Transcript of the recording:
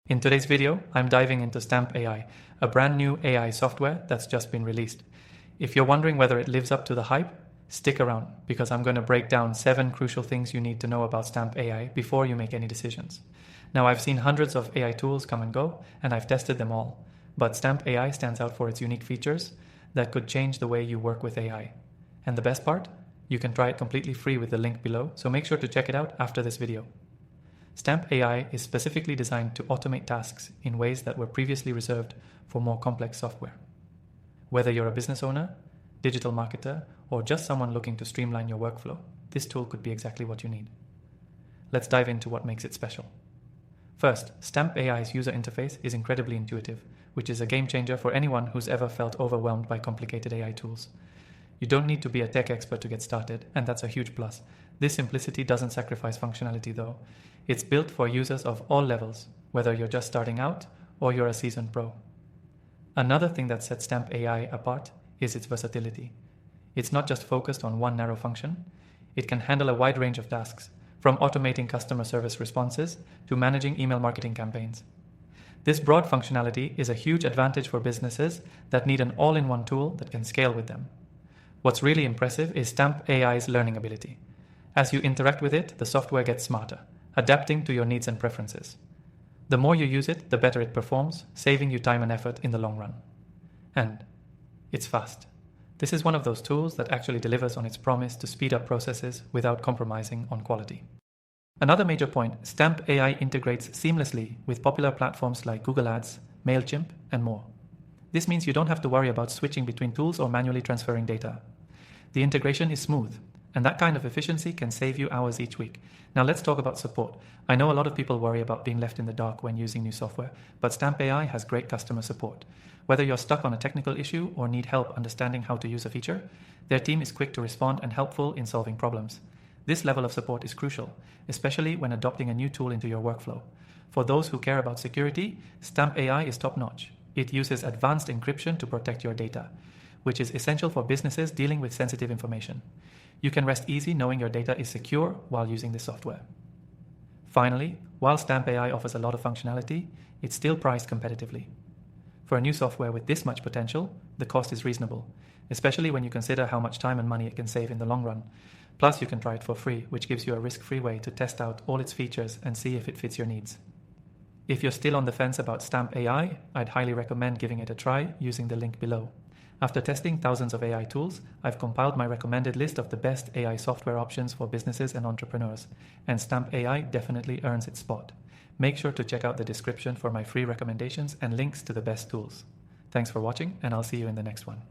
In today's video, I'm diving into Stamp AI, a brand new AI software that's just been released. If you're wondering whether it lives up to the hype, stick around because I'm going to break down 7 crucial things you need to know about Stamp AI before you make any decisions. Now, I've seen hundreds of AI tools come and go, and I've tested them all, but Stamp AI stands out for its unique features that could change the way you work with AI. And the best part? You can try it completely free with the link below, so make sure to check it out after this video. Stamp AI is specifically designed to automate tasks in ways that were previously reserved for more complex software. Whether you're a business owner, digital marketer, or just someone looking to streamline your workflow, this tool could be exactly what you need. Let's dive into what makes it special. First, Stamp AI's user interface is incredibly intuitive, which is a game changer for anyone who's ever felt overwhelmed by complicated AI tools. You don't need to be a tech expert to get started, and that's a huge plus. This simplicity doesn't sacrifice functionality though. It's built for users of all levels, whether you're just starting out or you're a seasoned pro. Another thing that sets Stamp AI apart is its versatility. It's not just focused on one narrow function. It can handle a wide range of tasks, from automating customer service responses to managing email marketing campaigns. This broad functionality is a huge advantage for businesses that need an all-in-one tool that can scale with them. What's really impressive is Stamp AI's learning ability. As you interact with it, the software gets smarter, adapting to your needs and preferences. The more you use it, the better it performs, saving you time and effort in the long run. And it's fast. This is one of those tools that actually delivers on its promise to speed up processes without compromising on quality. Another major point, Stamp AI integrates seamlessly with popular platforms like Google Ads, MailChimp, and more. This means you don't have to worry about switching between tools or manually transferring data. The integration is smooth, and that kind of efficiency can save you hours each week. Now let's talk about support. I know a lot of people worry about being left in the dark when using new software, but Stamp AI has great customer support. Whether you're stuck on a technical issue or need help understanding how to use a feature, their team is quick to respond and helpful in solving problems. This level of support is crucial, especially when adopting a new tool into your workflow. For those who care about security, Stamp AI is top-notch. It uses advanced encryption to protect your data, which is essential for businesses dealing with sensitive information. You can rest easy knowing your data is secure while using this software. Finally, while Stamp AI offers a lot of functionality, it's still priced competitively. For a new software with this much potential, the cost is reasonable, especially when you consider how much time and money it can save in the long run. Plus, you can try it for free, which gives you a risk-free way to test out all its features and see if it fits your needs. If you're still on the fence about Stamp AI, I'd highly recommend giving it a try using the link below. After testing thousands of AI tools, I've compiled my recommended list of the best AI software options for businesses and entrepreneurs, and Stamp AI definitely earns its spot. Make sure to check out the description for my free recommendations and links to the best tools. Thanks for watching, and I'll see you in the next one.